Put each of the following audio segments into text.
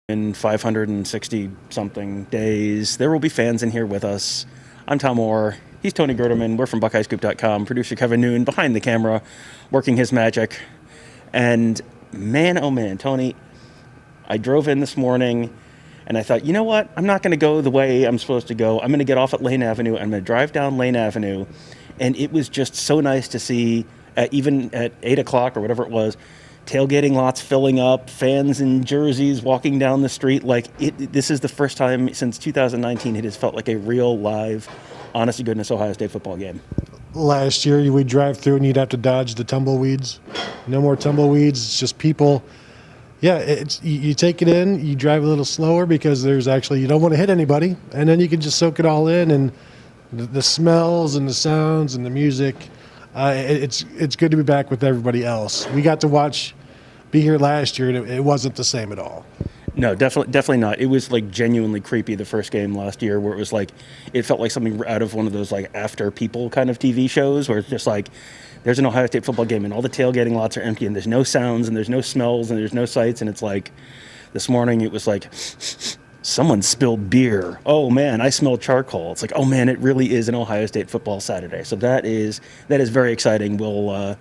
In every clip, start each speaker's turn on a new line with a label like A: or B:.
A: In 560 something days, there will be fans in here with us. I'm Tom Moore. He's Tony Gerdeman. We're from BuckeyeScoop.com. Producer Kevin Noon behind the camera, working his magic. And man, oh man, Tony, I drove in this morning and I thought, you know what? I'm not going to go the way I'm supposed to go. I'm going to get off at Lane Avenue. I'm going to drive down Lane Avenue. And it was just so nice to see, even at 8 o'clock or whatever it was, tailgating lots filling up, fans in jerseys walking down the street. This is the first time since 2019 it has felt like a real, live, honest-to-goodness Ohio State football game.
B: Last year, we'd drive through and you'd have to dodge the tumbleweeds. No more tumbleweeds. It's just people. Yeah, you take it in, you drive a little slower because you don't want to hit anybody, and then you can just soak it all in, and the smells and the sounds and the music. It's good to be back with everybody else. We got to be here last year, and it wasn't the same at all.
A: No, definitely not. It was genuinely creepy the first game last year, where it felt like something out of one of those After People kind of TV shows, where it's just there's an Ohio State football game and all the tailgating lots are empty and there's no sounds and there's no smells and there's no sights, and it's this morning it was someone spilled beer. Oh man, I smell charcoal. It's oh man, it really is an Ohio State football Saturday. So that is very exciting. We'll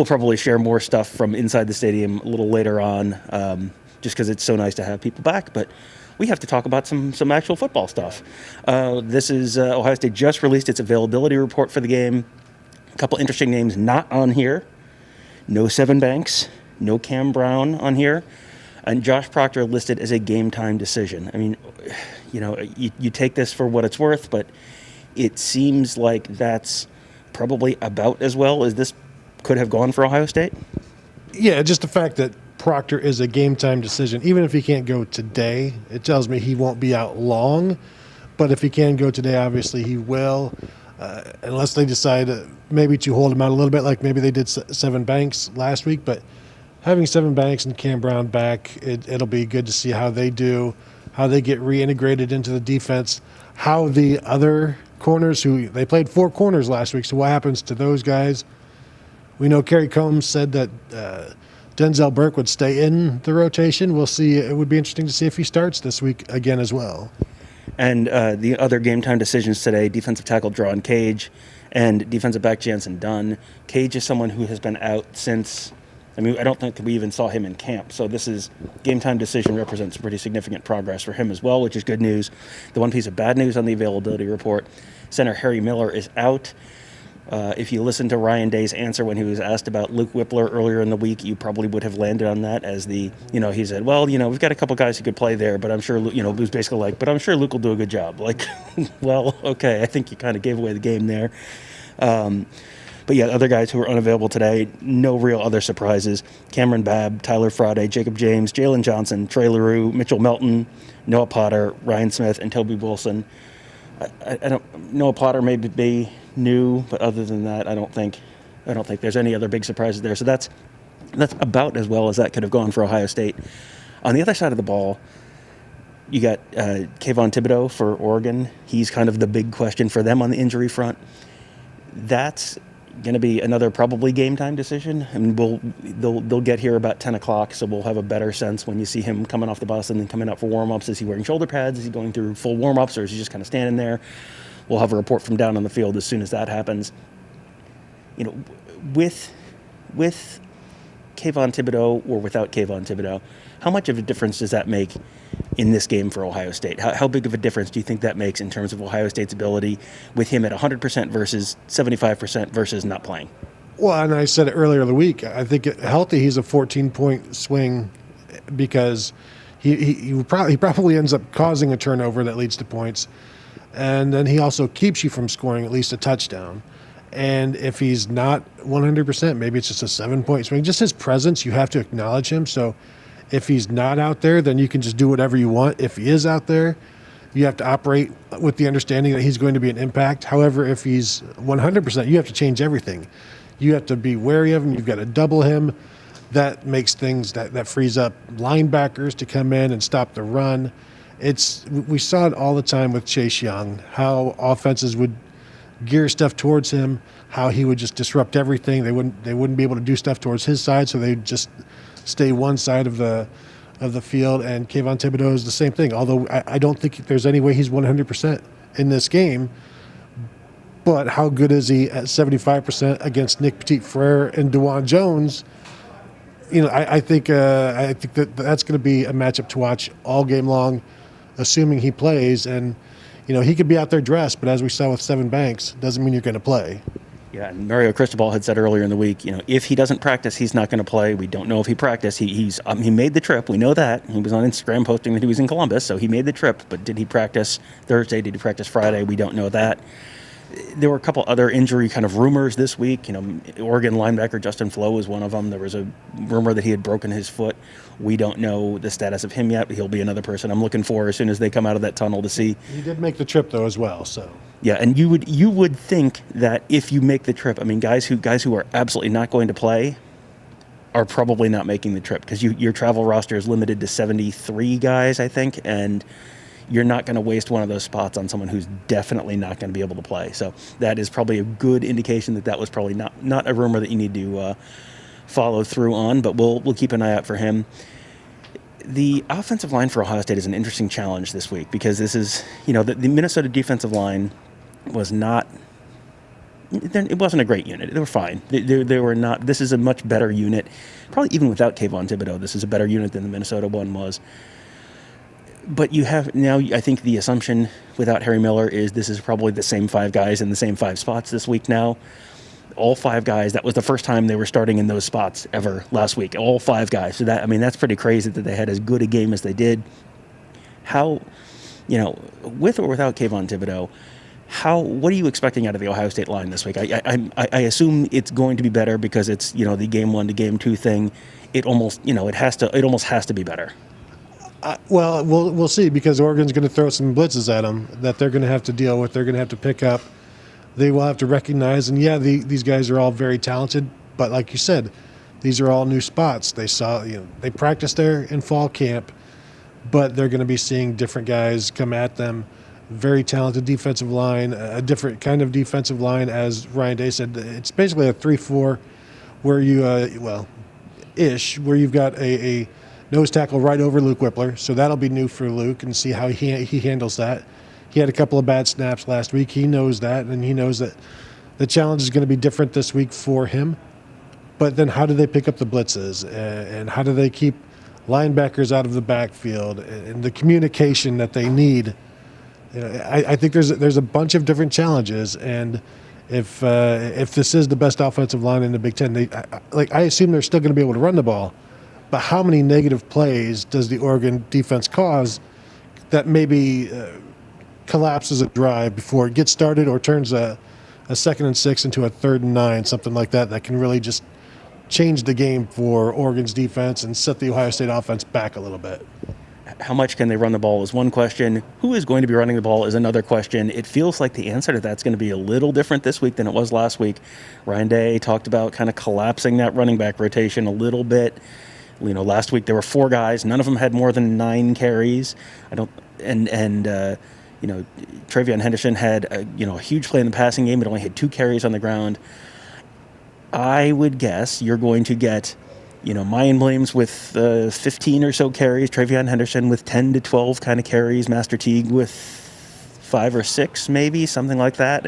A: probably share more stuff from inside the stadium a little later on, just because it's so nice to have people back. But we have to talk about some actual football stuff. This is Ohio State just released its availability report for the game. A couple interesting names not on here. No Seven Banks, no Cam Brown on here. And Josh Proctor listed as a game-time decision. I mean, you take this for what it's worth, but it seems like that's probably about as well as this could have gone for Ohio State.
B: Yeah, just the fact that Proctor is a game-time decision, even if he can't go today, it tells me he won't be out long. But if he can go today, obviously he will, unless they decide maybe to hold him out a little bit, like maybe they did Seven Banks last week. But having Seven Banks and Cam Brown back, it'll be good to see how they do, how they get reintegrated into the defense, how the other corners, they played 4 corners last week, so what happens to those guys? We know Kerry Combs said that Denzel Burke would stay in the rotation. We'll see. It would be interesting to see if he starts this week again as well.
A: And the other game-time decisions today, defensive tackle Drawn Cage and defensive back Jansen Dunn. Cage is someone who has been out since, I don't think we even saw him in camp. So this is game-time decision represents pretty significant progress for him as well, which is good news. The one piece of bad news on the availability report, center Harry Miller is out. If you listen to Ryan Day's answer when he was asked about Luke Whippler earlier in the week, you probably would have landed on that as he said, well, we've got a couple guys who could play there, but I'm sure, it was basically but I'm sure Luke will do a good job. Well, okay, I think you kind of gave away the game there. But yeah, other guys who are unavailable today, no real other surprises. Cameron Babb, Tyler Friday, Jacob James, Jalen Johnson, Trey LaRue, Mitchell Melton, Noah Potter, Ryan Smith, and Toby Wilson. Noah Potter may be new, but other than that, I don't think there's any other big surprises there. So that's about as well as that could have gone for Ohio State. On the other side of the ball, you got Kayvon Thibodeau for Oregon. He's kind of the big question for them on the injury front. That's going to be another probably game time decision. They'll get here about 10 o'clock, so we'll have a better sense when you see him coming off the bus and then coming out for warm-ups. Is he wearing shoulder pads? Is he going through full warm-ups, or is he just kind of standing there? We'll have a report from down on the field as soon as that happens. With Kayvon Thibodeau or without Kayvon Thibodeau, how much of a difference does that make in this game for Ohio State? How big of a difference do you think that makes in terms of Ohio State's ability with him at 100% versus 75% versus not playing?
B: Well, and I said it earlier in the week, I think healthy, he's a 14-point swing because he probably ends up causing a turnover that leads to points. And then he also keeps you from scoring at least a touchdown. And if he's not 100%, maybe it's just a 7-point swing. Just his presence, you have to acknowledge him. So if he's not out there, then you can just do whatever you want. If he is out there, you have to operate with the understanding that he's going to be an impact. However, if he's 100%, you have to change everything. You have to be wary of him. You've got to double him. That makes things, that frees up linebackers to come in and stop the run. We saw it all the time with Chase Young, how offenses would gear stuff towards him, how he would just disrupt everything. They wouldn't be able to do stuff towards his side, so they'd just stay one side of the of the field, and Kayvon Thibodeau is the same thing. Although I don't think there's any way he's 100% in this game. But how good is he at 75% against Nick Petit-Frere and DeJuan Jones? I think that's going to be a matchup to watch all game long, assuming he plays. And he could be out there dressed, but as we saw with Seven Banks, doesn't mean you're going to play.
A: Yeah, and Mario Cristobal had said earlier in the week, if he doesn't practice, he's not going to play. We don't know if he practiced. He made the trip. We know that. He was on Instagram posting that he was in Columbus, so he made the trip. But did he practice Thursday? Did he practice Friday? We don't know that. There were a couple other injury kind of rumors this week. Oregon linebacker Justin Flo was one of them. There was a rumor that he had broken his foot. We don't know the status of him yet. He'll be another person I'm looking for as soon as they come out of that tunnel to see.
B: He did make the trip though as well, so.
A: Yeah, and you would think that if you make the trip, guys who are absolutely not going to play are probably not making the trip because your travel roster is limited to 73 guys, I think, and you're not going to waste one of those spots on someone who's definitely not going to be able to play. So that is probably a good indication that was probably not a rumor that you need to follow through on, but we'll keep an eye out for him. The offensive line for Ohio State is an interesting challenge this week because this is, the Minnesota defensive line was not, it wasn't a great unit. They were fine. They were not, this is a much better unit. Probably even without Kayvon Thibodeau, this is a better unit than the Minnesota one was. But you have now, I think the assumption without Harry Miller is this is probably the same 5 guys in the same 5 spots this week now. All 5 guys, that was the first time they were starting in those spots ever last week. All 5 guys. So that's pretty crazy that they had as good a game as they did. How, with or without Kayvon Thibodeau, what are you expecting out of the Ohio State line this week? I assume it's going to be better because it's, the game 1 to game 2 thing. It almost, it almost has to be better.
B: Well, we'll see because Oregon's going to throw some blitzes at them that they're going to have to deal with. They're going to have to pick up. They will have to recognize. And, these guys are all very talented. But like you said, these are all new spots. They practiced there in fall camp, but they're going to be seeing different guys come at them. Very talented defensive line, a different kind of defensive line, as Ryan Day said. It's basically a 3-4 where you, where you've got a nose tackle right over Luke Whippler, so that'll be new for Luke and see how he handles that. He had a couple of bad snaps last week. He knows that, and he knows that the challenge is going to be different this week for him. But then how do they pick up the blitzes, and how do they keep linebackers out of the backfield, and the communication that they need? I think there's a bunch of different challenges, and if this is the best offensive line in the Big Ten, I assume they're still going to be able to run the ball. But how many negative plays does the Oregon defense cause that maybe collapses a drive before it gets started or turns a 2nd and 6 into a 3rd and 9, something like that can really just change the game for Oregon's defense and set the Ohio State offense back a little bit?
A: How much can they run the ball is one question. Who is going to be running the ball is another question. It feels like the answer to that's going to be a little different this week than it was last week. Ryan Day talked about kind of collapsing that running back rotation a little bit. Last week there were 4 guys. None of them had more than 9 carries. Travion Henderson had a huge play in the passing game, but only had 2 carries on the ground. I would guess you're going to get, Mayan Williams with 15 or so carries, Travion Henderson with 10 to 12 kind of carries, Master Teague with 5 or 6 maybe, something like that.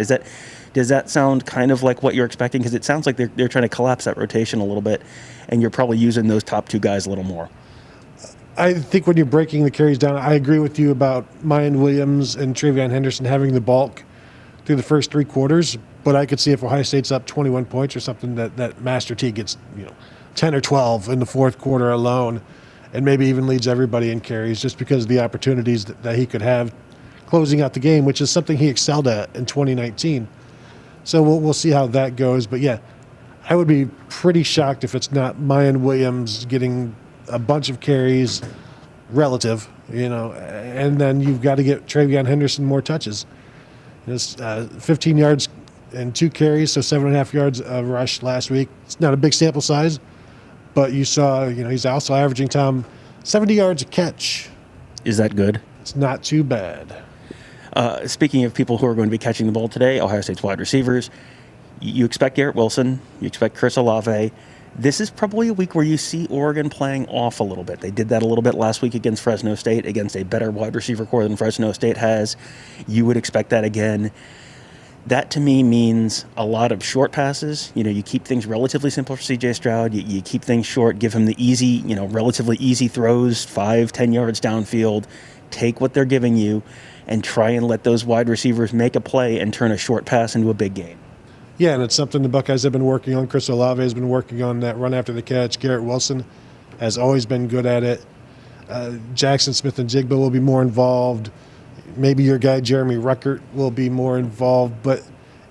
A: Does that sound kind of like what you're expecting? Because it sounds like they're trying to collapse that rotation a little bit, and you're probably using those top 2 guys a little more.
B: I think when you're breaking the carries down, I agree with you about Mayan Williams and Travion Henderson having the bulk through the first 3 quarters, but I could see if Ohio State's up 21 points or something that Master T gets 10 or 12 in the 4th quarter alone and maybe even leads everybody in carries just because of the opportunities that he could have closing out the game, which is something he excelled at in 2019. So we'll see how that goes. But, I would be pretty shocked if it's not Mayan Williams getting a bunch of carries relative, and then you've got to get Travion Henderson more touches. 15 yards and 2 carries, so 7.5 yards of rush last week. It's not a big sample size, but you saw, he's also averaging, Tom, 70 yards a catch.
A: Is that good?
B: It's not too bad.
A: Speaking of people who are going to be catching the ball today, Ohio State's wide receivers, you expect Garrett Wilson, you expect Chris Olave, This is probably a week where you see Oregon playing off a little bit. They did that a little bit last week against Fresno State, against a better wide receiver core than Fresno State has. You would expect that again. That to me means a lot of short passes. You keep things relatively simple for CJ Stroud. You keep things short, give him the easy, relatively easy throws, 5-10 yards downfield. Take what they're giving you and try and let those wide receivers make a play and turn a short pass into a big game.
B: Yeah, and it's something the Buckeyes have been working on. Chris Olave has been working on that run after the catch. Garrett Wilson has always been good at it. Jackson Smith-Njigba will be more involved. Maybe your guy Jeremy Ruckert will be more involved. But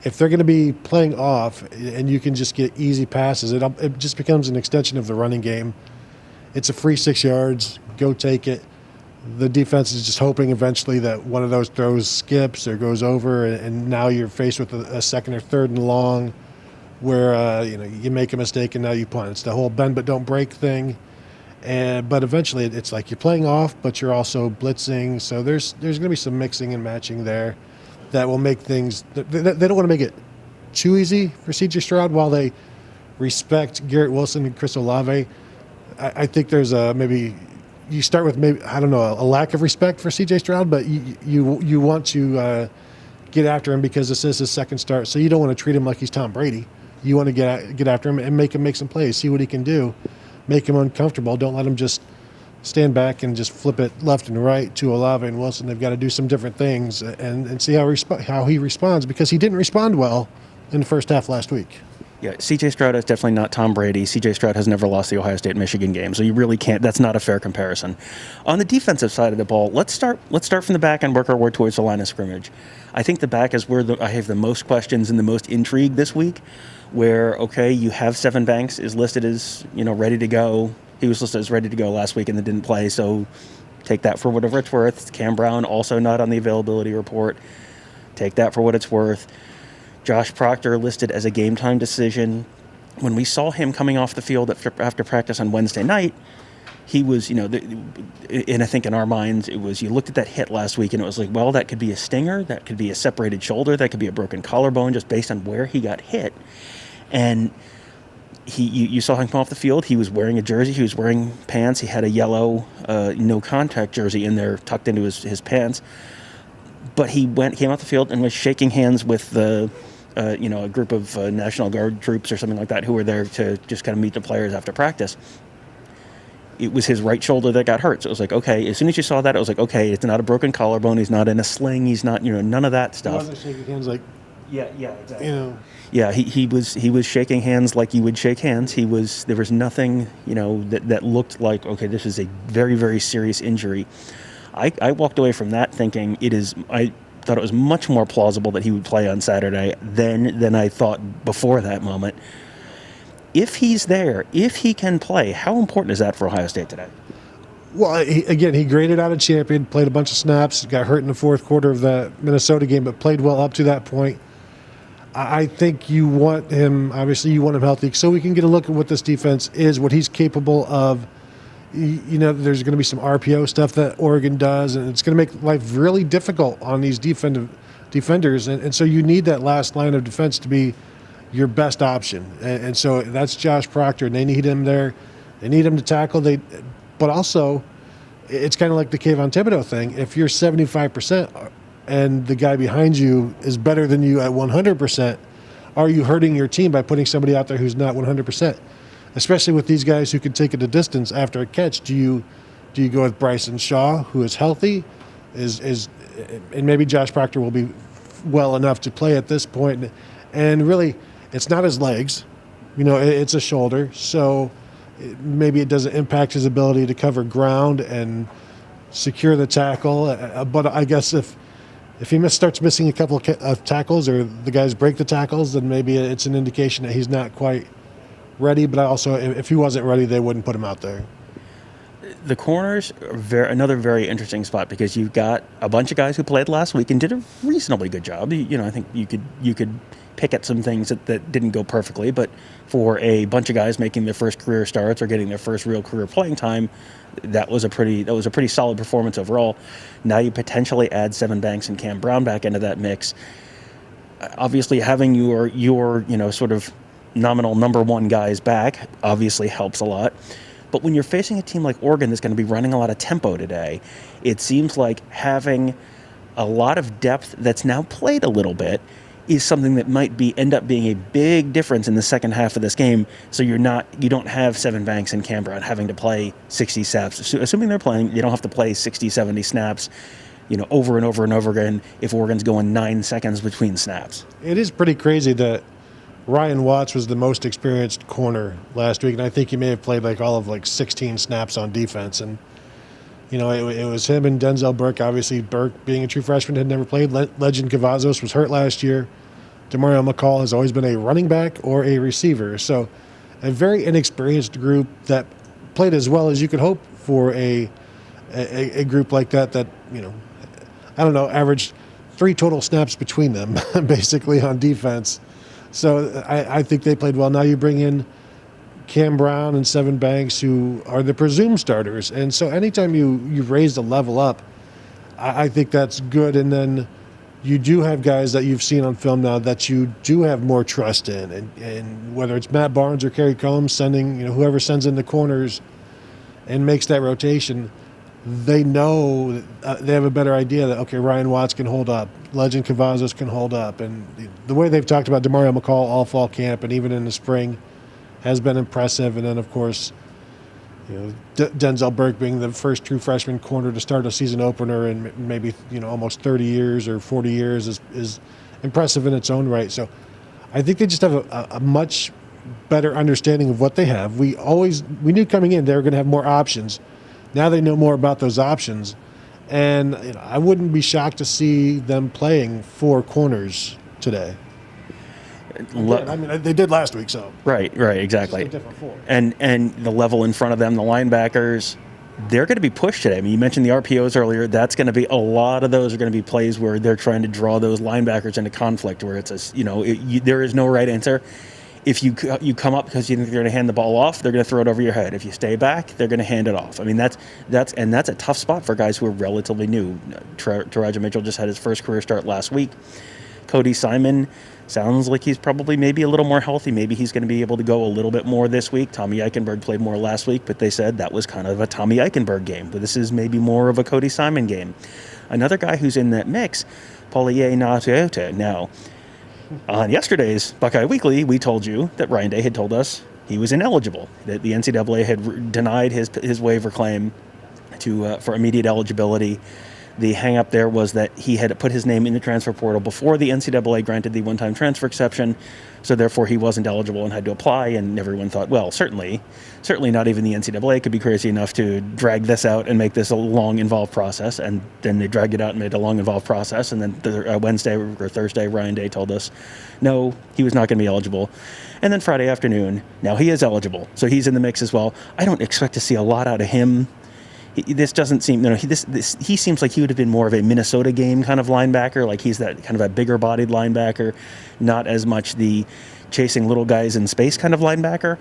B: if they're going to be playing off and you can just get easy passes, it just becomes an extension of the running game. It's a free 6 yards. Go take it. The defense is just hoping eventually that one of those throws skips or goes over, and now you're faced with a second or third and long where you make a mistake and now you punt. It's the whole bend but don't break thing. But eventually it's like you're playing off, but you're also blitzing. So there's going to be some mixing and matching there that will make things – they don't want to make it too easy for C.J. Stroud while they respect Garrett Wilson and Chris Olave. I think there's maybe – you start with maybe, I don't know, a lack of respect for C.J. Stroud, but you want to get after him because this is his second start. So you don't want to treat him like he's Tom Brady. You want to get after him and make him make some plays, see what he can do, make him uncomfortable. Don't let him just stand back and just flip it left and right to Olave and Wilson. They've got to do some different things and see how he responds, because he didn't respond well in the first half last week.
A: Yeah, C.J. Stroud is definitely not Tom Brady. C.J. Stroud has never lost the Ohio State-Michigan game, so you really can't. That's not a fair comparison. On the defensive side of the ball, let's start from the back and work our way towards the line of scrimmage. I think the back is where I have the most questions and the most intrigue this week, where, okay, you have Sevyn Banks is listed as, ready to go. He was listed as ready to go last week and then didn't play, so take that for whatever it's worth. Cam Brown also not on the availability report. Take that for what it's worth. Josh Proctor listed as a game-time decision. When we saw him coming off the field after practice on Wednesday night, he was, and I think in our minds, it was, you looked at that hit last week and it was like, well, that could be a stinger, that could be a separated shoulder, that could be a broken collarbone just based on where he got hit. And you saw him come off the field. He was wearing a jersey. He was wearing pants. He had a yellow no-contact jersey in there tucked into his pants. But he came off the field and was shaking hands with a group of National Guard troops or something like that who were there to just kind of meet the players after practice. It was his right shoulder that got hurt. So it was like, okay, as soon as you saw that, it was like, okay, it's not a broken collarbone. He's not in a sling. He's not, none of that stuff.
B: He wasn't shaking hands like,
A: yeah, exactly. Yeah, he was shaking hands like you would shake hands. There was nothing, that looked like, okay, this is a very, very serious injury. I walked away from that thinking I thought it was much more plausible that he would play on Saturday than I thought before that moment. If he's there, if he can play, how important is that for Ohio State today?
B: Well, he graded out a champion, played a bunch of snaps, got hurt in the fourth quarter of the Minnesota game, but played well up to that point. I think you want him healthy so we can get a look at what this defense is, what he's capable of. There's going to be some RPO stuff that Oregon does, and it's going to make life really difficult on these defenders. And so you need that last line of defense to be your best option. And so that's Josh Proctor, and they need him there. They need him to tackle. But also, it's kind of like the Kayvon Thibodeau thing. If you're 75% and the guy behind you is better than you at 100%, are you hurting your team by putting somebody out there who's not 100%? Especially with these guys who can take it a distance after a catch. Do you go with Bryson Shaw, who is healthy, and maybe Josh Proctor will be well enough to play at this point. And really, it's not his legs, it's a shoulder. So maybe it doesn't impact his ability to cover ground and secure the tackle. But I guess if he starts missing a couple of tackles, or the guys break the tackles, then maybe it's an indication that he's not quite ready. But also, if he wasn't ready, they wouldn't put him out there.
A: The corners are another very interesting spot, because you've got a bunch of guys who played last week and did a reasonably good job. I think you could pick at some things that didn't go perfectly, but for a bunch of guys making their first career starts or getting their first real career playing time, that was a pretty solid performance overall. Now you potentially add Sevyn Banks and Cam Brown back into that mix. Obviously, having your sort of nominal number one guys back obviously helps a lot. But when you're facing a team like Oregon that's going to be running a lot of tempo today, it seems like having a lot of depth that's now played a little bit is something that might end up being a big difference in the second half of this game. So you don't have Seven Banks and Cam Brown having to play 60 snaps. Assuming they're playing, you don't have to play 60, 70 snaps, over and over and over again if Oregon's going 9 seconds between snaps.
B: It is pretty crazy that Ryan Watts was the most experienced corner last week, and I think he may have played all of 16 snaps on defense. And it was him and Denzel Burke. Obviously, Burke, being a true freshman, had never played. Legend Cavazos was hurt last year. Demario McCall has always been a running back or a receiver. So a very inexperienced group that played as well as you could hope for a group like that averaged 3 total snaps between them, basically, on defense. So I think they played well. Now you bring in Cam Brown and Seven Banks, who are the presumed starters. And so anytime you've raised a level up, I think that's good. And then you do have guys that you've seen on film now that you do have more trust in. And whether it's Matt Barnes or Kerry Combs sending, whoever sends in the corners and makes that rotation, they know they have a better idea that, okay, Ryan Watts can hold up, Legend Cavazos can hold up. And the way they've talked about Demario McCall all fall camp and even in the spring has been impressive. And then, of course, Denzel Burke being the first true freshman corner to start a season opener in maybe almost 30 years or 40 years is impressive in its own right. So I think they just have a much better understanding of what they have. We knew coming in they were going to have more options. Now they know more about those options, and I wouldn't be shocked to see them playing 4 corners today. They did last week, so
A: right, exactly.
B: Just a different 4.
A: And the level in front of them, the linebackers, they're going to be pushed today. I mean, you mentioned the RPOs earlier. That's going to be a lot of those are going to be plays where they're trying to draw those linebackers into conflict, where it's there is no right answer. If you come up because you think they're going to hand the ball off, they're going to throw it over your head. If you stay back, they're going to hand it off. I mean, that's a tough spot for guys who are relatively new. Taraja Mitchell just had his first career start last week. Cody Simon sounds like he's probably maybe a little more healthy. Maybe he's going to be able to go a little bit more this week. Tommy Eichenberg played more last week, but they said that was kind of a Tommy Eichenberg game. But this is maybe more of a Cody Simon game. Another guy who's in that mix, Paulie Nateote. Now, on yesterday's Buckeye Weekly, we told you that Ryan Day had told us he was ineligible, that the NCAA had denied his waiver claim for immediate eligibility. The hang-up there was that he had put his name in the transfer portal before the NCAA granted the one-time transfer exception, so therefore he wasn't eligible and had to apply, and everyone thought, well, certainly not even the NCAA could be crazy enough to drag this out and make this a long, involved process, and then they dragged it out and made it a long, involved process, and then Wednesday or Thursday, Ryan Day told us, no, he was not going to be eligible. And then Friday afternoon, now he is eligible, so he's in the mix as well. I don't expect to see a lot out of him. This doesn't seem, he seems like he would have been more of a Minnesota game kind of linebacker, like he's that kind of a bigger-bodied linebacker, not as much the chasing little guys in space kind of linebacker.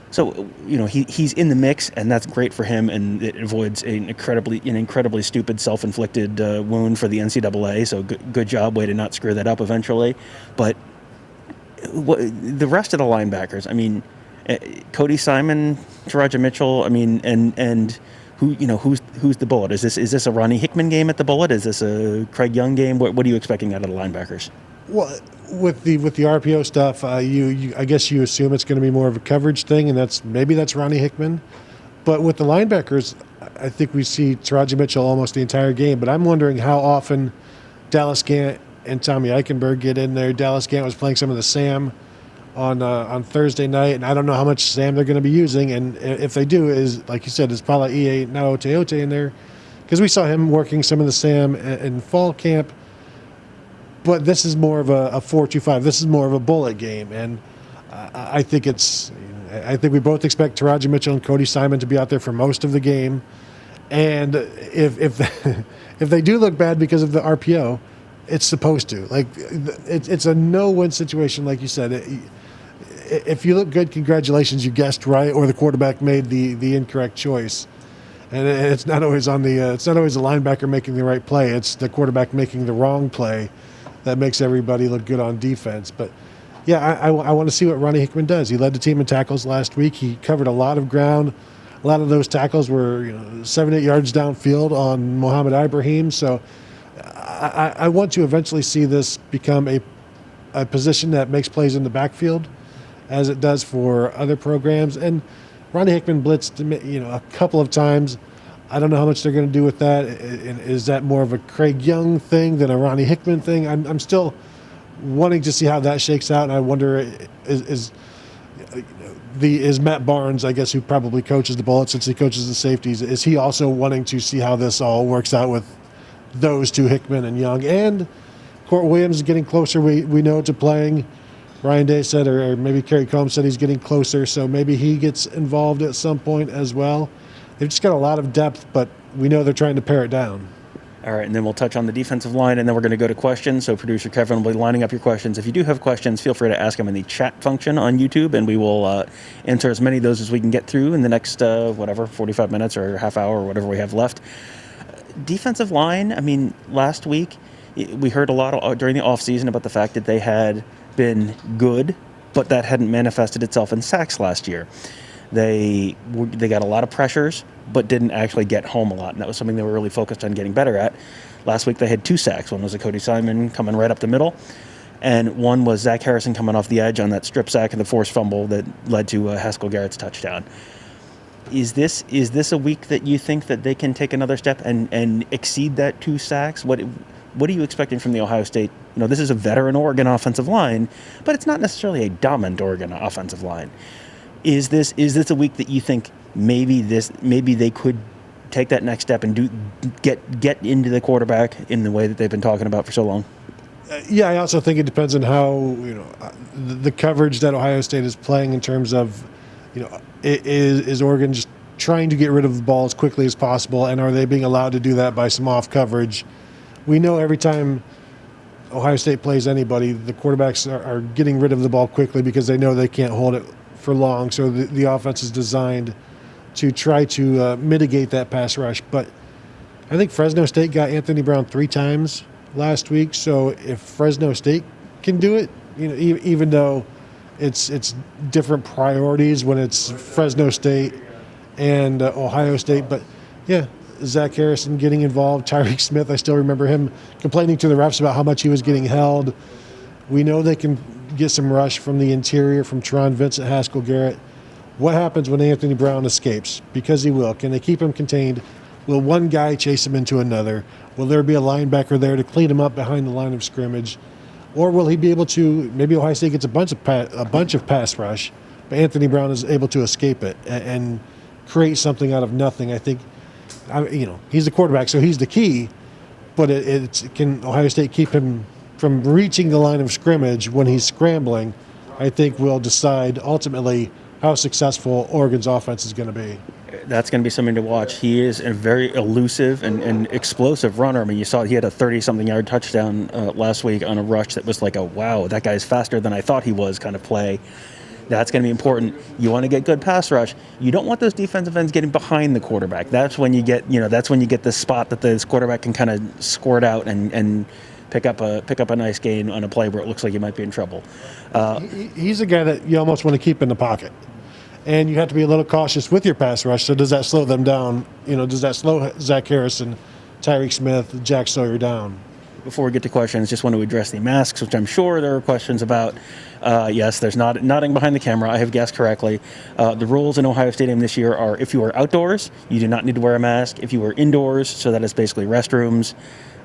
A: So, he's in the mix, and that's great for him, and it avoids an incredibly stupid self-inflicted wound for the NCAA, so good job, way to not screw that up eventually. But the rest of the linebackers, I mean, Cody Simon, Taraja Mitchell, I mean, and who's the bullet? Is this a Ronnie Hickman game at the bullet? Is this a Craig Young game? What are you expecting out of the linebackers?
B: Well, with the RPO stuff, I guess you assume it's going to be more of a coverage thing, and that's Ronnie Hickman. But with the linebackers, I think we see Taraji Mitchell almost the entire game. But I'm wondering how often Dallas Gant and Tommy Eichenberg get in there. Dallas Gant was playing some of the Sam on Thursday night, and I don't know how much Sam they're going to be using. And if they do, is like you said, is Paulie Nateote in there? Because we saw him working some of the Sam in fall camp. But this is more of a 4-2-5. This is more of a bullet game, and I think we both expect Taraji Mitchell and Cody Simon to be out there for most of the game. And if they do look bad because of the RPO, it's supposed to. Like it's a no-win situation, like you said. If you look good, congratulations, you guessed right, or the quarterback made the incorrect choice. And it's not always it's not always the linebacker making the right play. It's the quarterback making the wrong play that makes everybody look good on defense. But yeah, I want to see what Ronnie Hickman does. He led the team in tackles last week. He covered a lot of ground. A lot of those tackles were 7-8 yards downfield on Mohamed Ibrahim. So I want to eventually see this become a position that makes plays in the backfield, as it does for other programs. And Ronnie Hickman blitzed a couple of times. I don't know how much they're going to do with that. Is that more of a Craig Young thing than a Ronnie Hickman thing? I'm still wanting to see how that shakes out, and I wonder is Matt Barnes, I guess, who probably coaches the Bullets since he coaches the safeties, is he also wanting to see how this all works out with those two, Hickman and Young? And Court Williams is getting closer, we know, to playing. Ryan Day said, or maybe Kerry Combs said, he's getting closer, so maybe he gets involved at some point as well. They've just got a lot of depth, but we know they're trying to pare it down.
A: All right, and then we'll touch on the defensive line, and then we're going to go to questions. So producer Kevin will be lining up your questions. If you do have questions, feel free to ask them in the chat function on YouTube, and we will answer as many of those as we can get through in the next, 45 minutes or half hour or whatever we have left. Defensive line, I mean, last week we heard a lot during the offseason about the fact that they had been good, but that hadn't manifested itself in sacks last year. They got a lot of pressures, but didn't actually get home a lot, and that was something they were really focused on getting better at. Last week they had 2 sacks. One was a Cody Simon coming right up the middle, and one was Zach Harrison coming off the edge on that strip sack and the forced fumble that led to Haskell Garrett's touchdown. Is this a week that you think that they can take another step and exceed that 2 sacks? What are you expecting from the Ohio State? This is a veteran Oregon offensive line, but it's not necessarily a dominant Oregon offensive line. Is this a week that you think maybe they could take that next step and get into the quarterback in the way that they've been talking about for so long?
B: Yeah, I also think it depends on how the coverage that Ohio State is playing in terms of is Oregon just trying to get rid of the ball as quickly as possible, and are they being allowed to do that by some off coverage? We know every time Ohio State plays anybody, the quarterbacks are getting rid of the ball quickly because they know they can't hold it for long. So the offense is designed to try to mitigate that pass rush. But I think Fresno State got Anthony Brown 3 times last week. So if Fresno State can do it, even though it's different priorities when it's Fresno State and Ohio State. But yeah, Zach Harrison getting involved. Tyreek Smith, I still remember him complaining to the refs about how much he was getting held. We know they can get some rush from the interior from Teron Vincent, Haskell Garrett. What happens when Anthony Brown escapes? Because he will. Can they keep him contained? Will one guy chase him into another? Will there be a linebacker there to clean him up behind the line of scrimmage? Or will he be able to, maybe Ohio State gets a bunch of pass rush, but Anthony Brown is able to escape it and create something out of nothing. I think, he's the quarterback, so he's the key, but can Ohio State keep him from reaching the line of scrimmage when he's scrambling? I think will decide ultimately how successful Oregon's offense is going to be.
A: That's going to be something to watch. He is a very elusive and explosive runner. I mean, you saw he had a 30-something yard touchdown last week on a rush that was like a, wow, that guy's faster than I thought he was kind of play. That's going to be important. You want to get good pass rush. You don't want those defensive ends getting behind the quarterback. That's when you get, this spot that this quarterback can kind of squirt out and pick up a nice gain on a play where it looks like you might be in trouble.
B: He's a guy that you almost want to keep in the pocket. And you have to be a little cautious with your pass rush. So does that slow them down? Does that slow Zach Harrison, Tyreek Smith, Jack Sawyer down?
A: Before we get to questions, just want to address the masks, which I'm sure there are questions about. Yes, there's nodding behind the camera. I have guessed correctly. The rules in Ohio Stadium this year are if you are outdoors, you do not need to wear a mask. If you are indoors, so that is basically restrooms,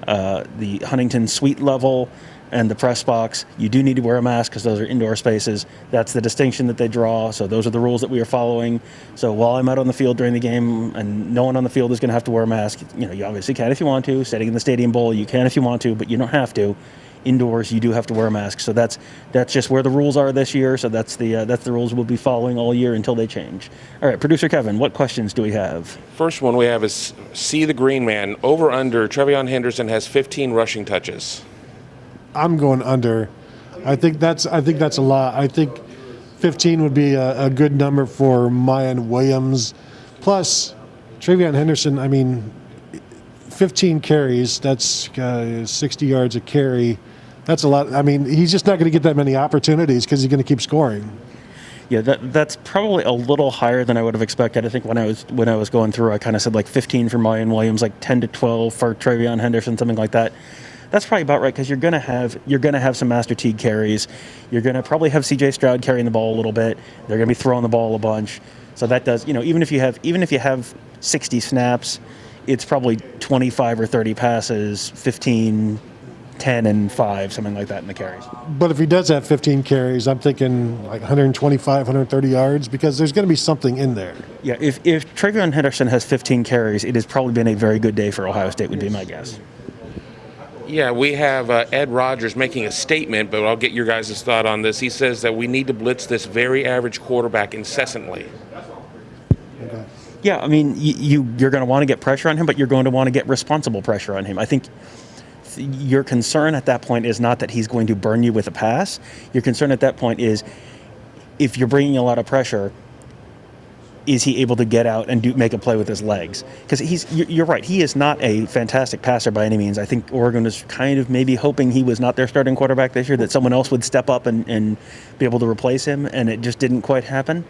A: the Huntington suite level, and the press box, you do need to wear a mask because those are indoor spaces. That's the distinction that they draw. So those are the rules that we are following. So while I'm out on the field during the game and no one on the field is going to have to wear a mask, you obviously can if you want to. Sitting in the Stadium Bowl, you can if you want to, but you don't have to. Indoors, you do have to wear a mask. So that's just where the rules are this year. So that's the rules we'll be following all year until they change. All right, producer Kevin, what questions do we have?
C: First one we have is See the Green Man. Over under, Trevion Henderson has 15 rushing touches.
B: I'm going under. I think that's a lot. I think 15 would be a good number for Mayan Williams. Plus, Trevion Henderson, 15 carries, that's 60 yards a carry. That's a lot. I mean, he's just not going to get that many opportunities because he's going to keep scoring.
A: Yeah, that's probably a little higher than I would have expected. I think when I was going through, I kind of said like 15 for Mayan Williams, like 10 to 12 for Travion Henderson, something like that. That's probably about right because you're gonna have some Master Teague carries. You're gonna probably have C.J. Stroud carrying the ball a little bit. They're gonna be throwing the ball a bunch. So that does, even if you have 60 snaps, it's probably 25 or 30 passes, 15. 10 and 5, something like that in the carries.
B: But if he does have 15 carries, I'm thinking like 125, 130 yards because there's going to be something in there.
A: Yeah, if Travion Henderson has 15 carries, it has probably been a very good day for Ohio State, would be my guess.
C: Yeah, we have Ed Rogers making a statement, but I'll get your guys' thought on this. He says that we need to blitz this very average quarterback incessantly.
B: Okay.
A: Yeah, I mean, you're going to want to get pressure on him, but you're going to want to get responsible pressure on him. I think your concern at that point is not that he's going to burn you with a pass. Your concern at that point is if you're bringing a lot of pressure, is he able to get out and make a play with his legs? Because you're right, he is not a fantastic passer by any means. I think Oregon was kind of maybe hoping he was not their starting quarterback this year, that someone else would step up and be able to replace him, and it just didn't quite happen.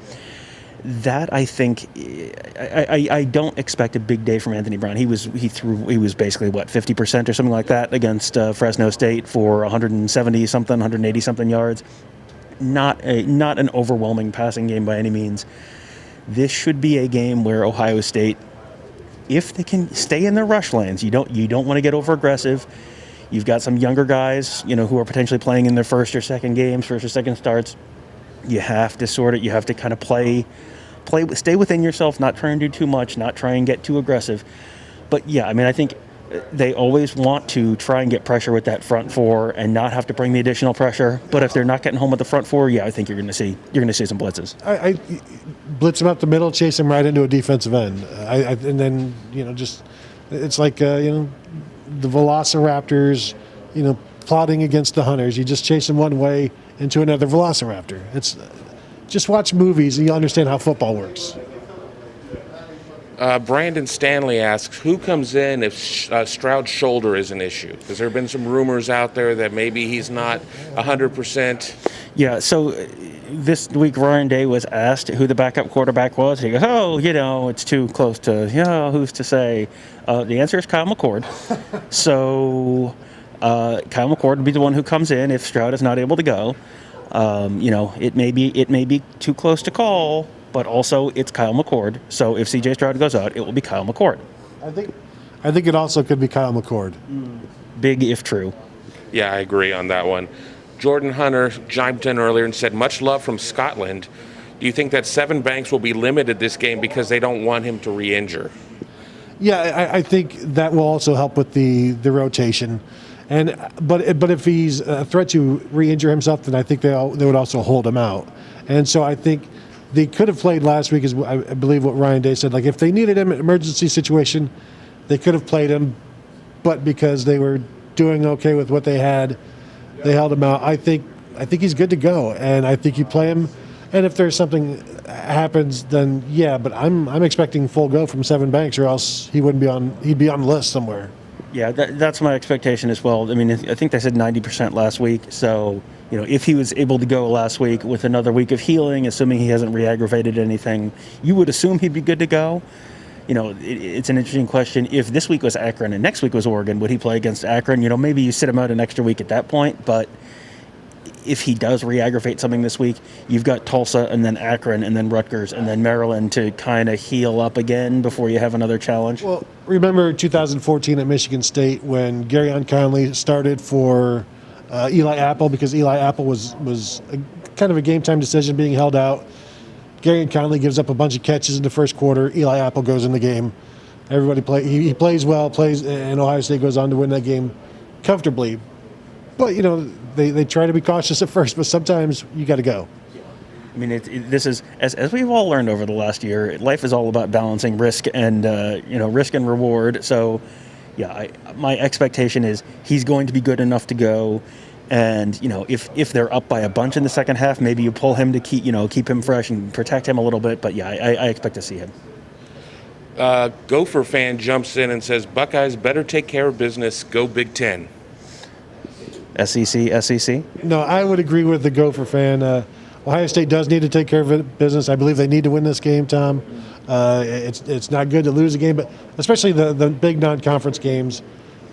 A: That I think I don't expect a big day from Anthony Brown. He was basically 50% or something like that against Fresno State for 170 something, 180 something yards. Not an overwhelming passing game by any means. This should be a game where Ohio State, if they can stay in their rush lanes, you don't want to get over aggressive. You've got some younger guys, who are potentially playing in their first or second starts. You have to kind of stay within yourself, not try and do too much, not try and get too aggressive. But yeah, I mean, I think they always want to try and get pressure with that front four and not have to bring the additional pressure. But if they're not getting home with the front four, yeah, I think you're going to see some blitzes.
B: I blitz him up the middle, chase him right into a defensive end, and then it's like the Velociraptors, plotting against the hunters. You just chase them one way into another Velociraptor. It's just watch movies and you understand how football works.
C: Brandon Stanley asks, who comes in if Stroud's shoulder is an issue? Because there have been some rumors out there that maybe he's not 100%.
A: Yeah, so this week Ryan Day was asked who the backup quarterback was. He goes, it's too close to, who's to say? The answer is Kyle McCord. So Kyle McCord would be the one who comes in if Stroud is not able to go. It may be too close to call, but also it's Kyle McCord. So if C.J. Stroud goes out, it will be Kyle McCord.
B: I think it also could be Kyle McCord.
A: Big if true.
C: Yeah, I agree on that one. Jordan Hunter chimed in earlier and said, much love from Scotland. Do you think that Sevyn Banks will be limited this game because they don't want him to re-injure?
B: Yeah, I think that will also help with the rotation. But if he's a threat to re-injure himself, then I think they would also hold him out. And so I think they could have played last week, is I believe what Ryan Day said. Like if they needed him in an emergency situation, they could have played him, but because they were doing okay with what they had, they held him out. I think he's good to go, and I think you play him. And if there's something happens, then yeah. But I'm expecting full go from Sevyn Banks, or else he'd be on the list somewhere.
A: Yeah, that's my expectation as well. I mean, I think they said 90% last week. So, if he was able to go last week with another week of healing, assuming he hasn't re-aggravated anything, you would assume he'd be good to go. It's an interesting question. If this week was Akron and next week was Oregon, would he play against Akron? Maybe you sit him out an extra week at that point. But if he does re-aggravate something this week, you've got Tulsa and then Akron and then Rutgers and then Maryland to kind of heal up again before you have another challenge.
B: Well, remember 2014 at Michigan State when Garyon Conley started for Eli Apple, because Eli Apple was kind of a game-time decision being held out. Garyon Conley gives up a bunch of catches in the first quarter. Eli Apple goes in the game. Everybody he plays well, and Ohio State goes on to win that game comfortably. But, they try to be cautious at first, but sometimes you got to go.
A: I mean, this is, as we've all learned over the last year, life is all about balancing risk and risk and reward. So, yeah, my expectation is he's going to be good enough to go. And if they're up by a bunch in the second half, maybe you pull him to keep him fresh and protect him a little bit. But yeah, I expect to see him.
C: Gopher fan jumps in and says, Buckeyes better take care of business. Go Big Ten.
A: SEC.
B: No, I would agree with the Gopher fan. Ohio State does need to take care of business. I believe they need to win this game, Tom. It's not good to lose a game, but especially the big non-conference games.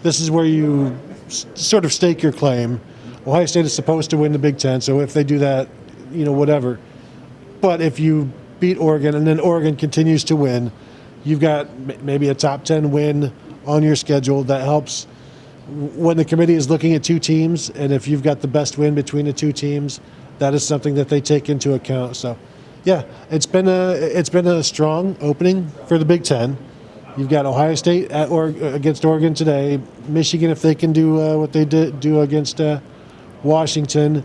B: This is where you sort of stake your claim. Ohio State is supposed to win the Big Ten, so if they do that, whatever. But if you beat Oregon and then Oregon continues to win, you've got maybe a top 10 win on your schedule. That helps when the committee is looking at two teams, and if you've got the best win between the two teams, that is something that they take into account. So, yeah, it's been a strong opening for the Big Ten. You've got Ohio State against Oregon today. Michigan, if they can do what they did do against Washington.